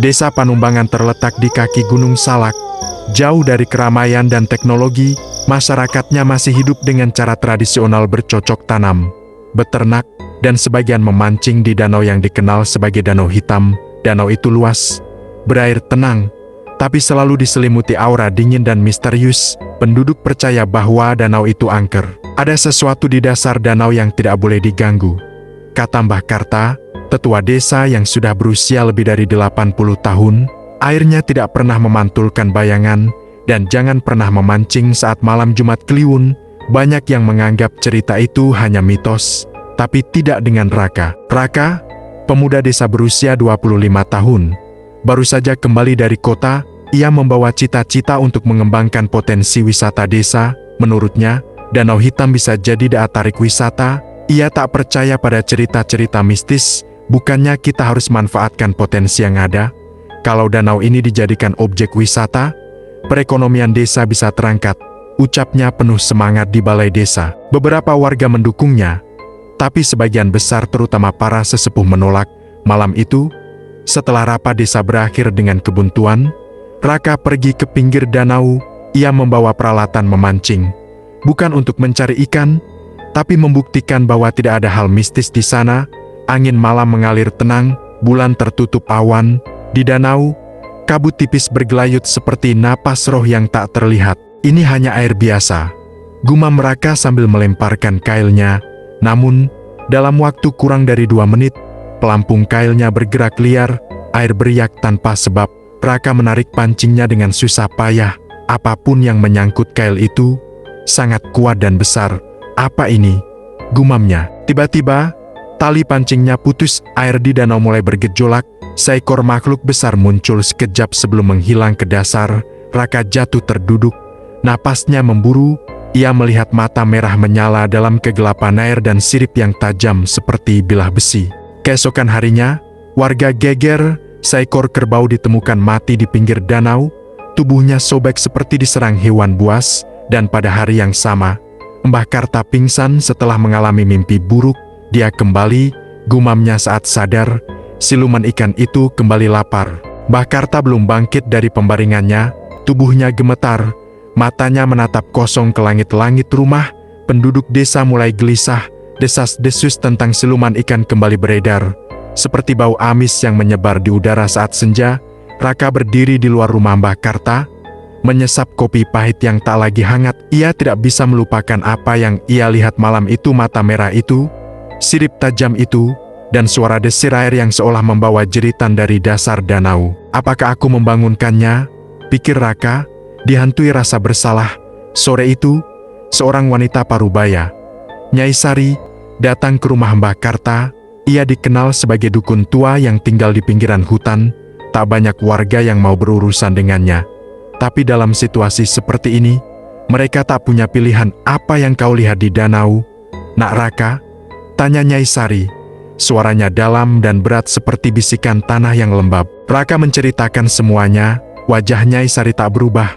Desa Panumbangan terletak di kaki Gunung Salak. Jauh dari keramaian dan teknologi, masyarakatnya masih hidup dengan cara tradisional bercocok tanam, beternak, dan sebagian memancing di danau yang dikenal sebagai Danau Hitam. Danau itu luas, berair tenang, tapi selalu diselimuti aura dingin dan misterius. Penduduk percaya bahwa danau itu angker. Ada sesuatu di dasar danau yang tidak boleh diganggu, kata Mbah Karta, tetua desa yang sudah berusia lebih dari 80 tahun. Airnya tidak pernah memantulkan bayangan, dan jangan pernah memancing saat malam Jumat Kliwon. Banyak yang menganggap cerita itu hanya mitos, tapi tidak dengan Raka. Raka, pemuda desa berusia 25 tahun, baru saja kembali dari kota. Ia membawa cita-cita untuk mengembangkan potensi wisata desa. Menurutnya, Danau Hitam bisa jadi daya tarik wisata. Ia tak percaya pada cerita-cerita mistis. Bukannya kita harus manfaatkan potensi yang ada? Kalau danau ini dijadikan objek wisata, perekonomian desa bisa terangkat, ucapnya penuh semangat di balai desa. Beberapa warga mendukungnya, tapi sebagian besar terutama para sesepuh menolak. Malam itu, setelah rapat desa berakhir dengan kebuntuan, Raka pergi ke pinggir danau. Ia membawa peralatan memancing, bukan untuk mencari ikan, tapi membuktikan bahwa tidak ada hal mistis di sana. Angin malam mengalir tenang, bulan tertutup awan. Di danau, kabut tipis bergelayut seperti napas roh yang tak terlihat. Ini hanya air biasa, gumam Raka sambil melemparkan kailnya. Namun, dalam waktu kurang dari 2 menit, pelampung kailnya bergerak liar. Air beriak tanpa sebab. Raka menarik pancingnya dengan susah payah. Apapun yang menyangkut kail itu sangat kuat dan besar. Apa ini? Gumamnya. Tiba-tiba, tali pancingnya putus. Air di danau mulai bergejolak. Seekor makhluk besar muncul sekejap sebelum menghilang ke dasar. Raka jatuh terduduk. Napasnya memburu. Ia melihat mata merah menyala dalam kegelapan air dan sirip yang tajam seperti bilah besi. Keesokan harinya, warga geger. Seekor kerbau ditemukan mati di pinggir danau. Tubuhnya sobek seperti diserang hewan buas. Dan pada hari yang sama, Mbah Karta pingsan setelah mengalami mimpi buruk. Dia kembali, gumamnya saat sadar. Siluman ikan itu kembali lapar. Mbah Karta belum bangkit dari pembaringannya. Tubuhnya gemetar. Matanya menatap kosong ke langit-langit rumah. Penduduk desa mulai gelisah. Desas-desus tentang siluman ikan kembali beredar. Seperti bau amis yang menyebar di udara saat senja, Raka berdiri di luar rumah Mbah Karta, menyesap kopi pahit yang tak lagi hangat. Ia tidak bisa melupakan apa yang ia lihat malam itu, mata merah itu, sirip tajam itu, dan suara desir air yang seolah membawa jeritan dari dasar danau. Apakah aku membangunkannya? Pikir Raka, dihantui rasa bersalah. Sore itu, seorang wanita parubaya, Nyai Sari, datang ke rumah Mbah Karta. Ia dikenal sebagai dukun tua yang tinggal di pinggiran hutan. Tak banyak warga yang mau berurusan dengannya. Tapi dalam situasi seperti ini, mereka tak punya pilihan. Apa yang kau lihat di danau, Nak Raka? Tanya Nyai Sari. Suaranya dalam dan berat seperti bisikan tanah yang lembab. Raka menceritakan semuanya. Wajah Nyai Sari tak berubah.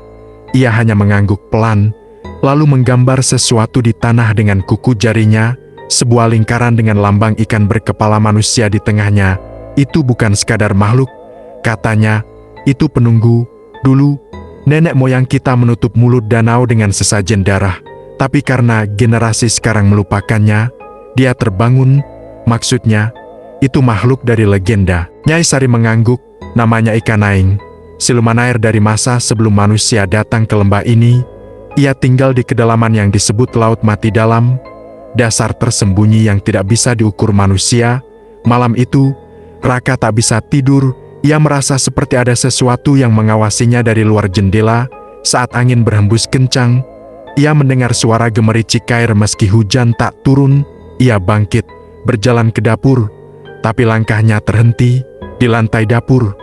Ia hanya mengangguk pelan, lalu menggambar sesuatu di tanah dengan kuku jarinya. Sebuah lingkaran dengan lambang ikan berkepala manusia di tengahnya. Itu bukan sekadar makhluk, katanya. Itu penunggu. Dulu, nenek moyang kita menutup mulut danau dengan sesajen darah. Tapi karena generasi sekarang melupakannya, dia terbangun. Maksudnya, itu makhluk dari legenda. Nyai Sari mengangguk. Namanya ikan aing. Siluman air dari masa sebelum manusia datang ke lembah ini. Ia tinggal di kedalaman yang disebut Laut Mati Dalam. Dasar tersembunyi yang tidak bisa diukur manusia. Malam itu, Raka tak bisa tidur. Ia merasa seperti ada sesuatu yang mengawasinya dari luar jendela. Saat angin berhembus kencang, ia mendengar suara gemericik air meski hujan tak turun. Ia bangkit, berjalan ke dapur. Tapi langkahnya terhenti. Di lantai dapur,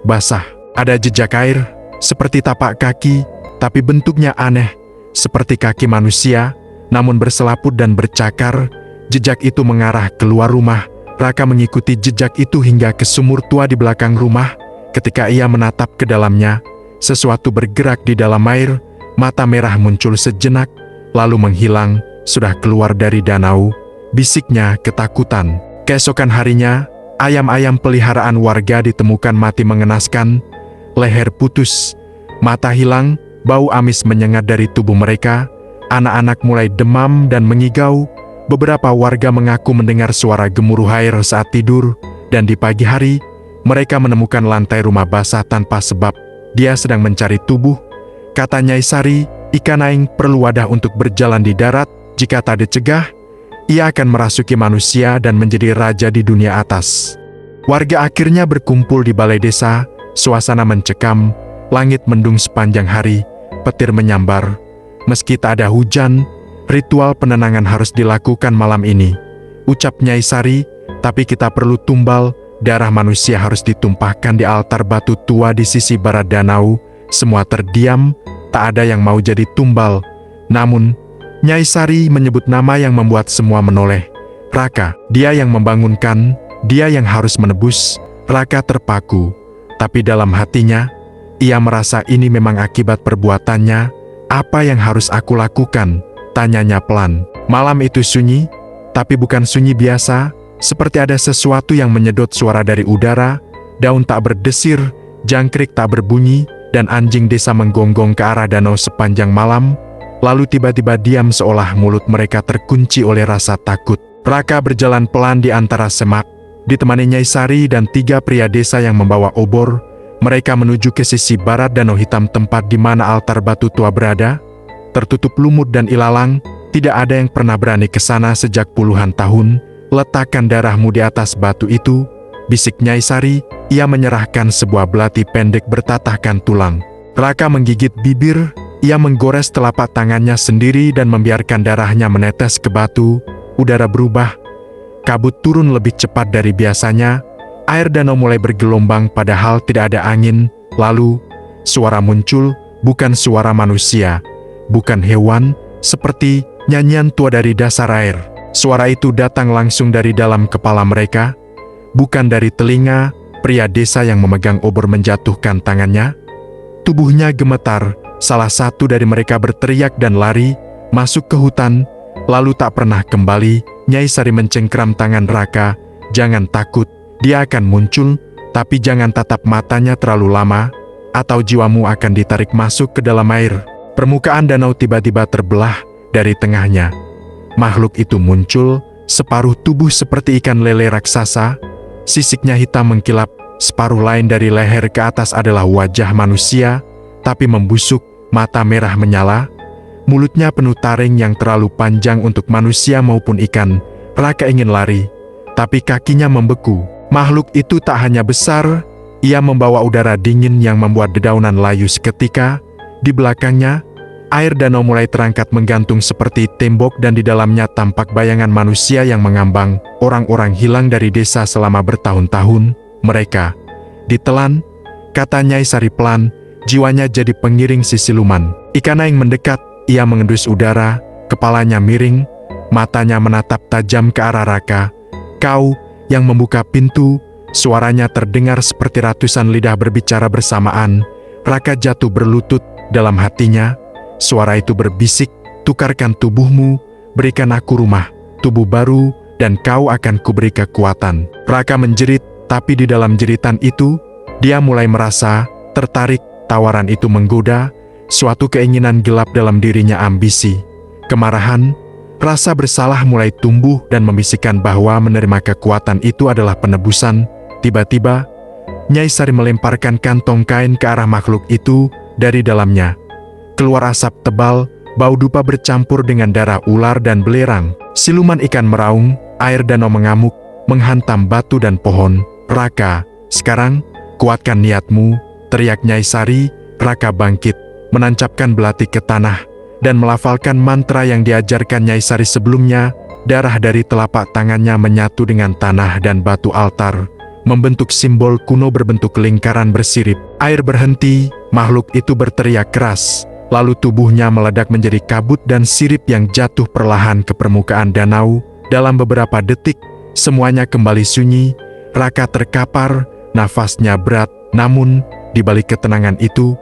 basah. Ada jejak air, seperti tapak kaki, tapi bentuknya aneh, seperti kaki manusia. Namun berselaput dan bercakar. Jejak itu mengarah keluar rumah. Raka mengikuti jejak itu hingga ke sumur tua di belakang rumah. Ketika ia menatap ke dalamnya, sesuatu bergerak di dalam air. Mata merah muncul sejenak, lalu menghilang. Sudah keluar dari danau, bisiknya ketakutan. Keesokan harinya, Ayam-ayam peliharaan warga ditemukan mati mengenaskan, leher putus, mata hilang, bau amis menyengat dari tubuh mereka, anak-anak mulai demam dan mengigau, beberapa warga mengaku mendengar suara gemuruh air saat tidur, dan di pagi hari, mereka menemukan lantai rumah basah tanpa sebab. Dia sedang mencari tubuh, kata Nyai Sari, ikan aing perlu wadah untuk berjalan di darat, jika tak dicegah, ia akan merasuki manusia dan menjadi raja di dunia atas. Warga akhirnya berkumpul di balai desa, suasana mencekam, langit mendung sepanjang hari, petir menyambar. Meski tak ada hujan, ritual penenangan harus dilakukan malam ini. Ucap Nyai Sari, tapi kita perlu tumbal, darah manusia harus ditumpahkan di altar batu tua di sisi barat danau. Semua terdiam, tak ada yang mau jadi tumbal. Namun, Nyai Sari menyebut nama yang membuat semua menoleh. Raka, dia yang membangunkan, dia yang harus menebus. Raka terpaku, tapi dalam hatinya, ia merasa ini memang akibat perbuatannya. Apa yang harus aku lakukan? Tanyanya pelan. Malam itu sunyi, tapi bukan sunyi biasa, seperti ada sesuatu yang menyedot suara dari udara, daun tak berdesir, jangkrik tak berbunyi, dan anjing desa menggonggong ke arah danau sepanjang malam. Lalu tiba-tiba diam seolah mulut mereka terkunci oleh rasa takut. Raka berjalan pelan di antara semak, ditemani Nyai Sari dan 3 pria desa yang membawa obor. Mereka menuju ke sisi barat danau hitam tempat di mana altar batu tua berada. Tertutup lumut dan ilalang, tidak ada yang pernah berani ke sana sejak puluhan tahun. Letakkan darahmu di atas batu itu, bisik Nyai Sari. Ia menyerahkan sebuah belati pendek bertatahkan tulang. Raka menggigit bibir. Ia menggores telapak tangannya sendiri dan membiarkan darahnya menetes ke batu. Udara berubah. Kabut turun lebih cepat dari biasanya. Air danau mulai bergelombang padahal tidak ada angin. Lalu, suara muncul, bukan suara manusia, bukan hewan, seperti nyanyian tua dari dasar air. Suara itu datang langsung dari dalam kepala mereka, bukan dari telinga. Pria desa yang memegang obor menjatuhkan tangannya. Tubuhnya gemetar. Salah satu dari mereka berteriak dan lari, masuk ke hutan, lalu tak pernah kembali. Nyai Sari mencengkram tangan Raka. Jangan takut, dia akan muncul, tapi jangan tatap matanya terlalu lama, atau jiwamu akan ditarik masuk ke dalam air. Permukaan danau tiba-tiba terbelah dari tengahnya. Makhluk itu muncul, separuh tubuh seperti ikan lele raksasa, sisiknya hitam mengkilap, separuh lain dari leher ke atas adalah wajah manusia, tapi membusuk. Mata merah menyala, mulutnya penuh taring yang terlalu panjang untuk manusia maupun ikan. Raka ingin lari, tapi kakinya membeku. Makhluk itu tak hanya besar, ia membawa udara dingin yang membuat dedaunan layu seketika. Di belakangnya, air danau mulai terangkat menggantung seperti tembok dan di dalamnya tampak bayangan manusia yang mengambang. Orang-orang hilang dari desa selama bertahun-tahun, mereka ditelan, kata Nyai Sari pelan. Jiwanya jadi pengiring si siluman. Ikan aing mendekat, ia mengendus udara, kepalanya miring, matanya menatap tajam ke arah Raka. Kau, yang membuka pintu, suaranya terdengar seperti ratusan lidah berbicara bersamaan. Raka jatuh berlutut, dalam hatinya, suara itu berbisik, tukarkan tubuhmu, berikan aku rumah, tubuh baru, dan kau akan kuberi kekuatan. Raka menjerit, tapi di dalam jeritan itu, dia mulai merasa tertarik. Tawaran itu menggoda, suatu keinginan gelap dalam dirinya, ambisi, kemarahan, rasa bersalah mulai tumbuh dan membisikkan bahwa menerima kekuatan itu adalah penebusan. Tiba-tiba, Nyai Sari melemparkan kantong kain ke arah makhluk itu. Dari dalamnya keluar asap tebal, bau dupa bercampur dengan darah ular dan belerang. Siluman ikan meraung, air danau mengamuk, menghantam batu dan pohon. Raka, sekarang, kuatkan niatmu, teriak Nyai Sari. Raka bangkit, menancapkan belati ke tanah, dan melafalkan mantra yang diajarkan Nyai Sari sebelumnya. Darah dari telapak tangannya menyatu dengan tanah dan batu altar, membentuk simbol kuno berbentuk lingkaran bersirip. Air berhenti, makhluk itu berteriak keras, lalu tubuhnya meledak menjadi kabut dan sirip yang jatuh perlahan ke permukaan danau. Dalam beberapa detik, semuanya kembali sunyi. Raka terkapar, nafasnya berat, namun di balik ketenangan itu,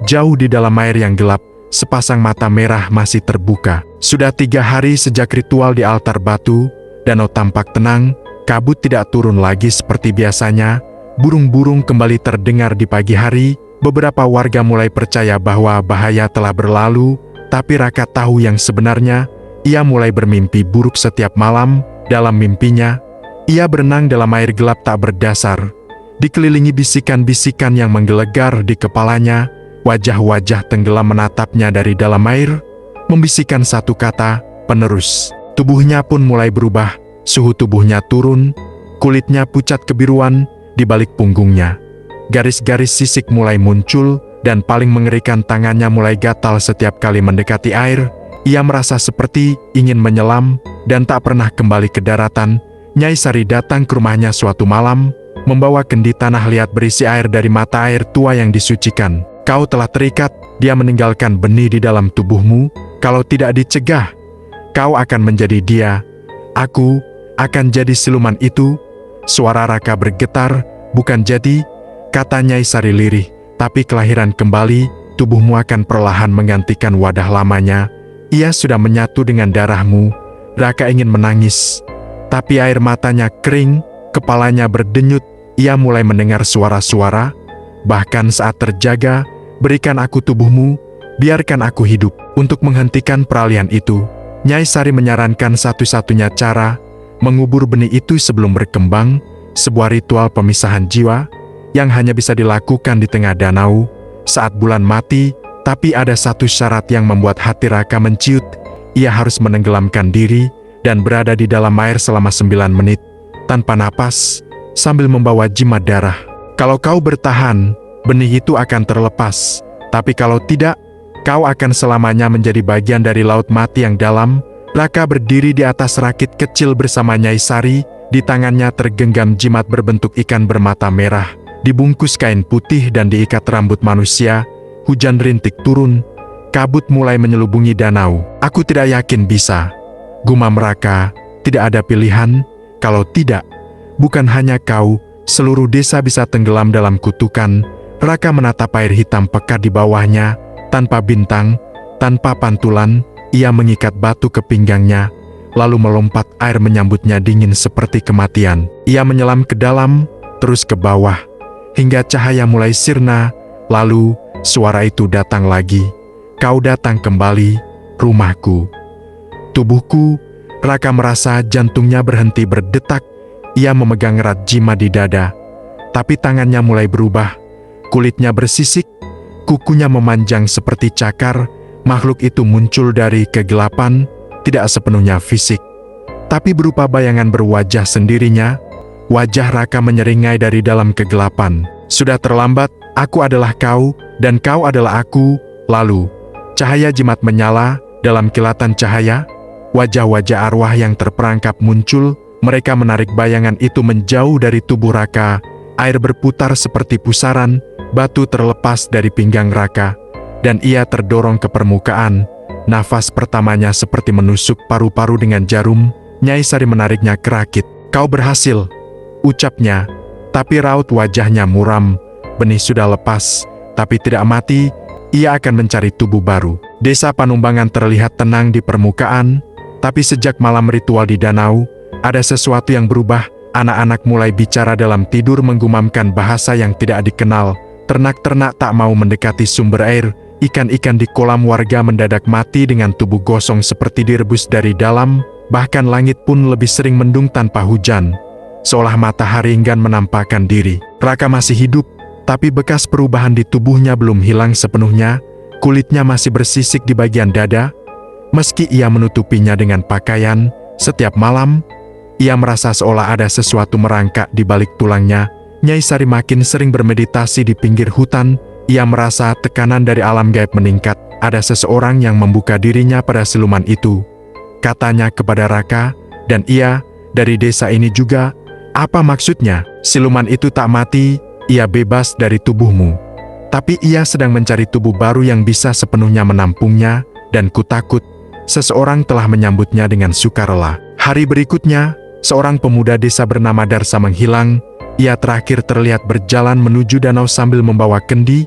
jauh di dalam air yang gelap, sepasang mata merah masih terbuka. Sudah 3 hari sejak ritual di altar batu, danau tampak tenang, Kabut tidak turun lagi seperti biasanya, burung-burung kembali terdengar di pagi hari. Beberapa warga mulai percaya bahwa bahaya telah berlalu, tapi Raka tahu yang sebenarnya. Ia mulai bermimpi buruk setiap malam. Dalam mimpinya, ia berenang dalam air gelap tak berdasar. Dikelilingi bisikan-bisikan yang menggelegar di kepalanya, wajah-wajah tenggelam menatapnya dari dalam air, membisikkan satu kata, penerus. Tubuhnya pun mulai berubah, suhu tubuhnya turun, kulitnya pucat kebiruan di balik punggungnya. Garis-garis sisik mulai muncul, dan paling mengerikan tangannya mulai gatal setiap kali mendekati air. Ia merasa seperti ingin menyelam, dan tak pernah kembali ke daratan. Nyai Sari datang ke rumahnya suatu malam, membawa kendi tanah liat berisi air dari mata air tua yang disucikan. Kau telah terikat, dia meninggalkan benih di dalam tubuhmu. Kalau tidak dicegah, kau akan menjadi dia. Aku akan jadi siluman itu. Suara Raka bergetar, bukan jadi, kata Nyai Sari lirih, tapi kelahiran kembali, tubuhmu akan perlahan menggantikan wadah lamanya. Ia sudah menyatu dengan darahmu. Raka ingin menangis, tapi air matanya kering, kepalanya berdenyut. Ia mulai mendengar suara-suara, bahkan saat terjaga, berikan aku tubuhmu, biarkan aku hidup. Untuk menghentikan peralihan itu, Nyai Sari menyarankan satu-satunya cara, mengubur benih itu sebelum berkembang, sebuah ritual pemisahan jiwa, yang hanya bisa dilakukan di tengah danau, saat bulan mati. Tapi ada satu syarat yang membuat hati Raka menciut. Ia harus menenggelamkan diri dan berada di dalam air selama 9 menit, tanpa napas, sambil membawa jimat darah. Kalau kau bertahan, benih itu akan terlepas. Tapi kalau tidak, kau akan selamanya menjadi bagian dari laut mati yang dalam. Raka berdiri di atas rakit kecil bersama Nyai Sari. Di tangannya tergenggam jimat berbentuk ikan bermata merah, dibungkus kain putih dan diikat rambut manusia. Hujan rintik turun, kabut mulai menyelubungi danau. Aku tidak yakin bisa, gumam Raka. Tidak ada pilihan, kalau tidak, bukan hanya kau, seluruh desa bisa tenggelam dalam kutukan. Raka menatap air hitam pekat di bawahnya, tanpa bintang, tanpa pantulan. Ia mengikat batu ke pinggangnya, lalu melompat. Air menyambutnya dingin seperti kematian. Ia menyelam ke dalam, terus ke bawah, hingga cahaya mulai sirna. Lalu suara itu datang lagi. Kau datang kembali, rumahku. Tubuhku, Raka merasa jantungnya berhenti berdetak. Ia memegang erat jimat di dada. Tapi tangannya mulai berubah. Kulitnya bersisik, kukunya memanjang seperti cakar. Makhluk itu muncul dari kegelapan, tidak sepenuhnya fisik, tapi berupa bayangan berwajah sendirinya. Wajah Raka menyeringai dari dalam kegelapan. Sudah terlambat, aku adalah kau, dan kau adalah aku. Lalu, cahaya jimat menyala. Dalam kilatan cahaya, wajah-wajah arwah yang terperangkap muncul. Mereka menarik bayangan itu menjauh dari tubuh Raka. Air berputar seperti pusaran, batu terlepas dari pinggang Raka, dan ia terdorong ke permukaan. Nafas pertamanya seperti menusuk paru-paru dengan jarum. Nyai Sari menariknya ke rakit. Kau berhasil, ucapnya. Tapi raut wajahnya muram. Benih sudah lepas, tapi tidak mati. Ia akan mencari tubuh baru. Desa Panumbangan terlihat tenang di permukaan, tapi sejak malam ritual di danau, ada sesuatu yang berubah. Anak-anak mulai bicara dalam tidur menggumamkan bahasa yang tidak dikenal. Ternak-ternak tak mau mendekati sumber air. Ikan-ikan di kolam warga mendadak mati dengan tubuh gosong seperti direbus dari dalam. Bahkan langit pun lebih sering mendung tanpa hujan, seolah matahari enggan menampakkan diri. Raka masih hidup, tapi bekas perubahan di tubuhnya belum hilang sepenuhnya. Kulitnya masih bersisik di bagian dada. Meski ia menutupinya dengan pakaian, setiap malam, ia merasa seolah ada sesuatu merangkak di balik tulangnya. Nyai Sari makin sering bermeditasi di pinggir hutan. Ia merasa tekanan dari alam gaib meningkat. Ada seseorang yang membuka dirinya pada siluman itu, katanya kepada Raka, dan ia, dari desa ini juga. Apa maksudnya? Siluman itu tak mati, ia bebas dari tubuhmu. Tapi ia sedang mencari tubuh baru yang bisa sepenuhnya menampungnya, dan kutakut, seseorang telah menyambutnya dengan sukarela. Hari berikutnya, seorang pemuda desa bernama Darsa menghilang. Ia terakhir terlihat berjalan menuju danau sambil membawa kendi.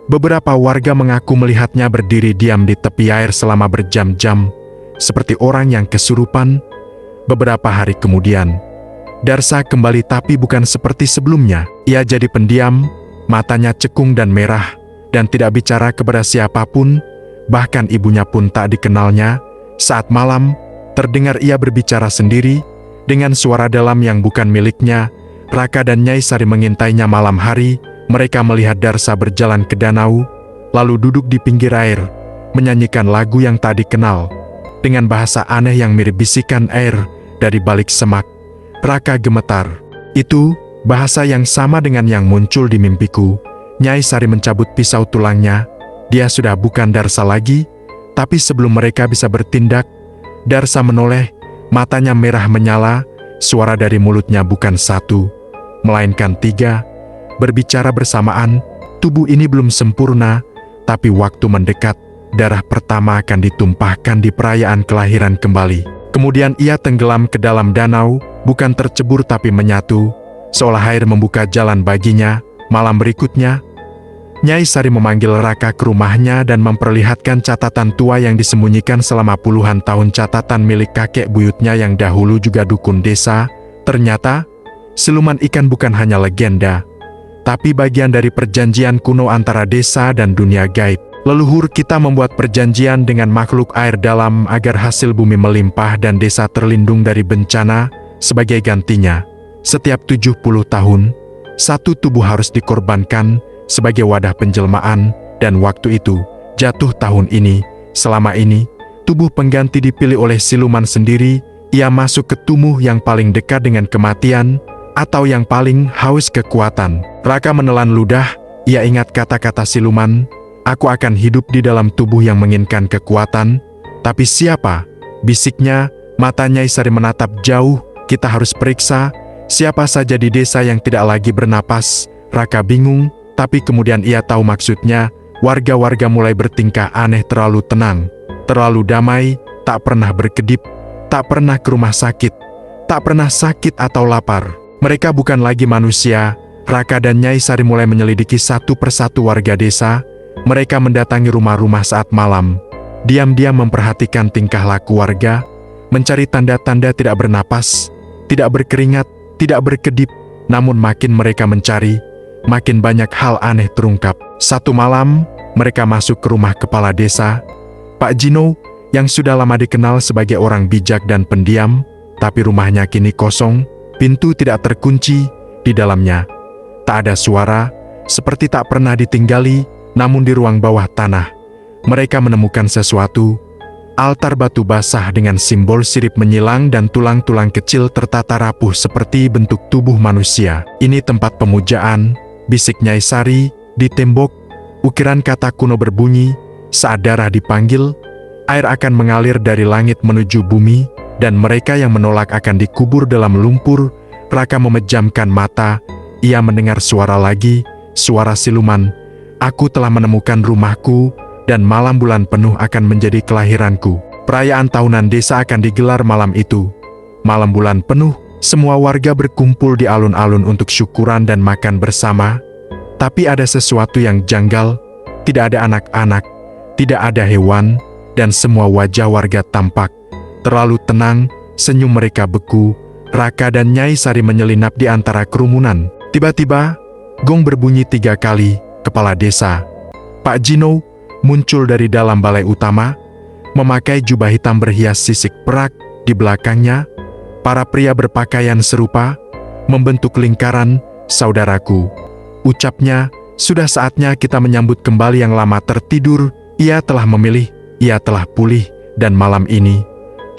Beberapa warga mengaku melihatnya berdiri diam di tepi air selama berjam-jam, seperti orang yang kesurupan. Beberapa hari kemudian, Darsa kembali tapi bukan seperti sebelumnya. Ia jadi pendiam, matanya cekung dan merah, dan tidak bicara kepada siapapun, bahkan ibunya pun tak dikenalnya. Saat malam, terdengar ia berbicara sendiri, dengan suara dalam yang bukan miliknya. Raka dan Nyai Sari mengintainya malam hari. Mereka melihat Darsa berjalan ke danau, lalu duduk di pinggir air, menyanyikan lagu yang tak dikenal, dengan bahasa aneh yang mirip bisikan air dari balik semak. Raka gemetar. Itu bahasa yang sama dengan yang muncul di mimpiku. Nyai Sari mencabut pisau tulangnya. Dia sudah bukan Darsa lagi, tapi sebelum mereka bisa bertindak, Darsa menoleh, matanya merah menyala, suara dari mulutnya bukan satu, melainkan tiga, berbicara bersamaan. Tubuh ini belum sempurna, tapi waktu mendekat, darah pertama akan ditumpahkan di perayaan kelahiran kembali. Kemudian ia tenggelam ke dalam danau, bukan tercebur tapi menyatu, seolah air membuka jalan baginya. Malam berikutnya, Nyai Sari memanggil Raka ke rumahnya dan memperlihatkan catatan tua yang disembunyikan selama puluhan tahun, catatan milik kakek buyutnya yang dahulu juga dukun desa. Ternyata, siluman ikan bukan hanya legenda, tapi bagian dari perjanjian kuno antara desa dan dunia gaib. Leluhur kita membuat perjanjian dengan makhluk air dalam agar hasil bumi melimpah dan desa terlindung dari bencana. Sebagai gantinya, setiap 70 tahun, satu tubuh harus dikorbankan sebagai wadah penjelmaan, dan waktu itu jatuh tahun ini. Selama ini, tubuh pengganti dipilih oleh siluman sendiri. Ia masuk ke tubuh yang paling dekat dengan kematian, atau yang paling haus kekuatan. Raka menelan ludah. Ia ingat kata-kata siluman, "Aku akan hidup di dalam tubuh yang menginginkan kekuatan." Tapi siapa? Bisiknya. Mata Nyai Sari menatap jauh. Kita harus periksa siapa saja di desa yang tidak lagi bernapas. Raka bingung, tapi kemudian ia tahu maksudnya. Warga-warga mulai bertingkah aneh, terlalu tenang, terlalu damai, tak pernah berkedip, tak pernah ke rumah sakit, tak pernah sakit atau lapar. Mereka bukan lagi manusia. Raka dan Nyai Sari mulai menyelidiki satu persatu warga desa. Mereka mendatangi rumah-rumah saat malam, diam-diam memperhatikan tingkah laku warga, mencari tanda-tanda tidak bernapas, tidak berkeringat, tidak berkedip. Namun makin mereka mencari, makin banyak hal aneh terungkap. Satu malam, mereka masuk ke rumah kepala desa, Pak Jino, yang sudah lama dikenal sebagai orang bijak dan pendiam, tapi rumahnya kini kosong. Pintu tidak terkunci, di dalamnya tak ada suara, seperti tak pernah ditinggali. Namun di ruang bawah tanah, mereka menemukan sesuatu. Altar batu basah dengan simbol sirip menyilang dan tulang-tulang kecil tertata rapuh seperti bentuk tubuh manusia. "Ini tempat pemujaan," bisik Nyai Sari. Di tembok, ukiran kata kuno berbunyi, "Saat darah dipanggil, air akan mengalir dari langit menuju bumi, dan mereka yang menolak akan dikubur dalam lumpur." Raka memejamkan mata. Ia mendengar suara lagi, suara siluman. "Aku telah menemukan rumahku, dan malam bulan penuh akan menjadi kelahiranku." Perayaan tahunan desa akan digelar malam itu. Malam bulan penuh, semua warga berkumpul di alun-alun untuk syukuran dan makan bersama. Tapi ada sesuatu yang janggal. Tidak ada anak-anak, tidak ada hewan, dan semua wajah warga tampak terlalu tenang. Senyum mereka beku. Raka dan Nyai Sari menyelinap di antara kerumunan. Tiba-tiba, gong berbunyi 3 kali. Kepala desa, Pak Jino, muncul dari dalam balai utama, memakai jubah hitam berhias sisik perak. Di belakangnya, para pria berpakaian serupa, membentuk lingkaran. "Saudaraku," ucapnya, "sudah saatnya kita menyambut kembali yang lama tertidur. Ia telah memilih, ia telah pulih, dan malam ini,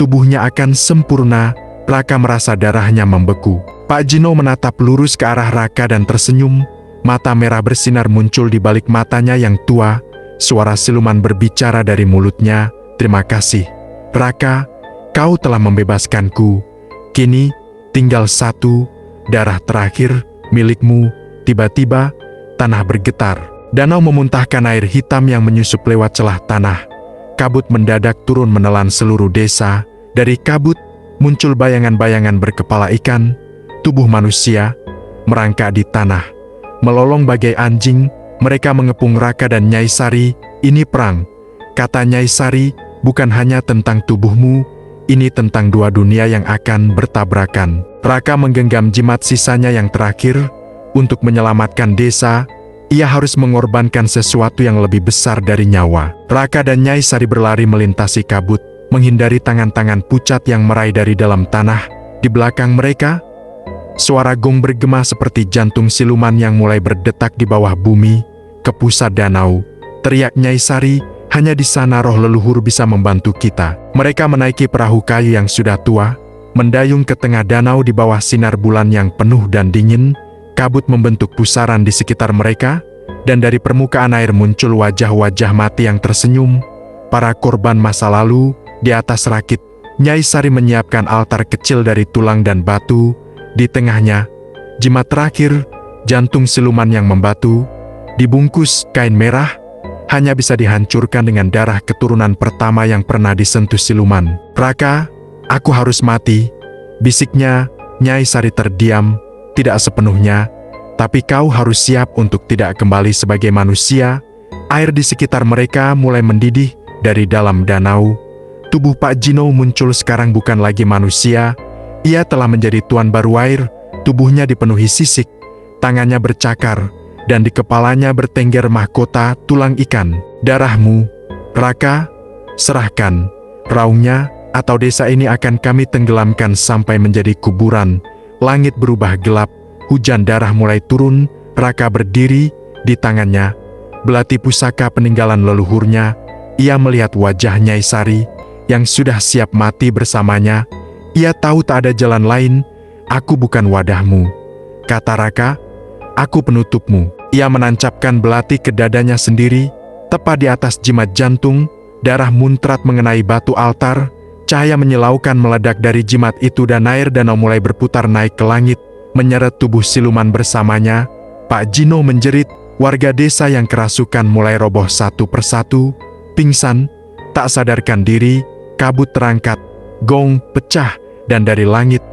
tubuhnya akan sempurna." Raka merasa darahnya membeku. Pak Jino menatap lurus ke arah Raka dan tersenyum. Mata merah bersinar muncul di balik matanya yang tua. Suara siluman berbicara dari mulutnya, "Terima kasih, Raka, kau telah membebaskanku. Kini, tinggal satu, darah terakhir, milikmu." Tiba-tiba, tanah bergetar. Danau memuntahkan air hitam yang menyusup lewat celah tanah. Kabut mendadak turun menelan seluruh desa. Dari kabut, muncul bayangan-bayangan berkepala ikan, tubuh manusia, merangkak di tanah. Melolong bagai anjing, mereka mengepung Raka dan Nyai Sari. "Ini perang," kata Nyai Sari, "bukan hanya tentang tubuhmu, ini tentang dua dunia yang akan bertabrakan." Raka menggenggam jimat sisanya yang terakhir. Untuk menyelamatkan desa, ia harus mengorbankan sesuatu yang lebih besar dari nyawa. Raka dan Nyai Sari berlari melintasi kabut, menghindari tangan-tangan pucat yang meraih dari dalam tanah. Di belakang mereka, suara gong bergema seperti jantung siluman yang mulai berdetak di bawah bumi. Ke pusat danau, teriak Nyai Sari, hanya di sana roh leluhur bisa membantu kita. Mereka menaiki perahu kayu yang sudah tua, mendayung ke tengah danau di bawah sinar bulan yang penuh dan dingin. Kabut membentuk pusaran di sekitar mereka, dan dari permukaan air muncul wajah-wajah mati yang tersenyum. Para korban masa lalu, di atas rakit, Nyai Sari menyiapkan altar kecil dari tulang dan batu. Di tengahnya, jimat terakhir, jantung siluman yang membatu, dibungkus kain merah, hanya bisa dihancurkan dengan darah keturunan pertama yang pernah disentuh siluman. Raka, aku harus mati, bisiknya. Nyai Sari terdiam. Tidak sepenuhnya, tapi kau harus siap untuk tidak kembali sebagai manusia. Air di sekitar mereka mulai mendidih dari dalam danau. Tubuh Pak Jino muncul sekarang bukan lagi manusia. Ia telah menjadi tuan baru air. Tubuhnya dipenuhi sisik, tangannya bercakar, dan di kepalanya bertengger mahkota tulang ikan. Darahmu, Raka, serahkan. Raungnya, atau desa ini akan kami tenggelamkan sampai menjadi kuburan. Langit berubah gelap, hujan darah mulai turun. Raka berdiri, di tangannya belati pusaka peninggalan leluhurnya. Ia melihat wajah Nyai Sari yang sudah siap mati bersamanya. Ia tahu tak ada jalan lain. Aku bukan wadahmu, kata Raka, aku penutupmu. Ia menancapkan belati ke dadanya sendiri, tepat di atas jimat jantung. Darah muntrat mengenai batu altar. Cahaya menyilaukan meledak dari jimat itu dan air danau mulai berputar naik ke langit, menyeret tubuh siluman bersamanya. Pak Jino menjerit, warga desa yang kerasukan mulai roboh satu persatu, pingsan, tak sadarkan diri. Kabut terangkat, gong pecah, dan dari langit,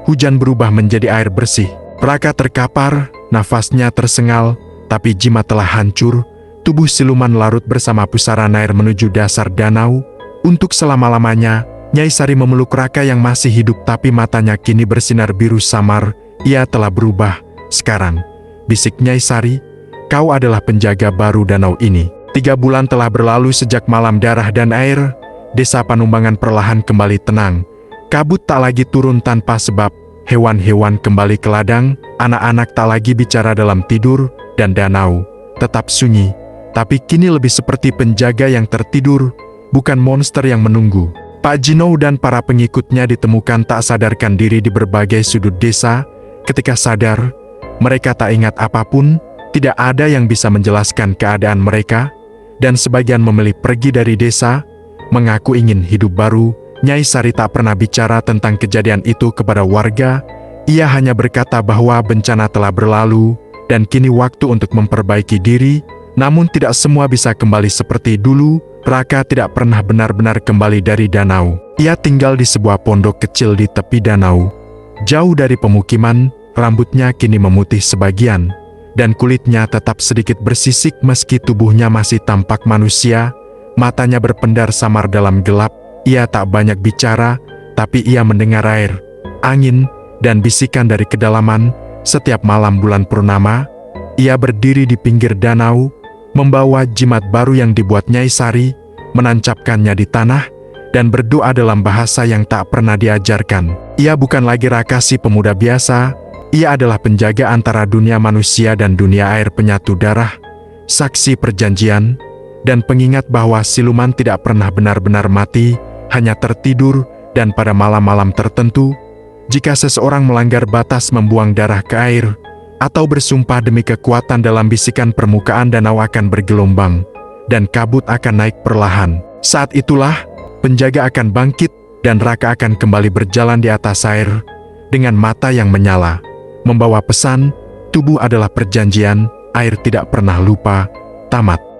hujan berubah menjadi air bersih. Raka terkapar, nafasnya tersengal, tapi jimat telah hancur. Tubuh siluman larut bersama pusaran air menuju dasar danau. Untuk selama-lamanya, Nyai Sari memeluk Raka yang masih hidup, tapi matanya kini bersinar biru samar. Ia telah berubah. Sekarang, bisik Nyai Sari, kau adalah penjaga baru danau ini. 3 bulan telah berlalu sejak malam darah dan air. Desa Panumbangan perlahan kembali tenang. Kabut tak lagi turun tanpa sebab. Hewan-hewan kembali ke ladang. Anak-anak tak lagi bicara dalam tidur. Dan danau tetap sunyi, tapi kini lebih seperti penjaga yang tertidur, bukan monster yang menunggu. Pak Jino dan para pengikutnya ditemukan tak sadarkan diri di berbagai sudut desa. Ketika sadar, mereka tak ingat apapun, tidak ada yang bisa menjelaskan keadaan mereka, dan sebagian memilih pergi dari desa, mengaku ingin hidup baru. Nyai Sari tak pernah bicara tentang kejadian itu kepada warga. Ia hanya berkata bahwa bencana telah berlalu, dan kini waktu untuk memperbaiki diri. Namun tidak semua bisa kembali seperti dulu. Raka tidak pernah benar-benar kembali dari danau. Ia tinggal di sebuah pondok kecil di tepi danau. Jauh dari pemukiman, rambutnya kini memutih sebagian, dan kulitnya tetap sedikit bersisik meski tubuhnya masih tampak manusia. Matanya berpendar samar dalam gelap. Ia tak banyak bicara, tapi ia mendengar air, angin, dan bisikan dari kedalaman. Setiap malam bulan purnama, ia berdiri di pinggir danau, membawa jimat baru yang dibuat Nyai Sari, menancapkannya di tanah, dan berdoa dalam bahasa yang tak pernah diajarkan. Ia bukan lagi Raka si pemuda biasa. Ia adalah penjaga antara dunia manusia dan dunia air, penyatu darah, saksi perjanjian, dan pengingat bahwa siluman tidak pernah benar-benar mati, hanya tertidur. Dan pada malam-malam tertentu, jika seseorang melanggar batas membuang darah ke air, atau bersumpah demi kekuatan dalam bisikan, permukaan danau akan bergelombang, dan kabut akan naik perlahan. Saat itulah, penjaga akan bangkit, dan Raka akan kembali berjalan di atas air, dengan mata yang menyala, membawa pesan, tubuh adalah perjanjian, air tidak pernah lupa. Tamat.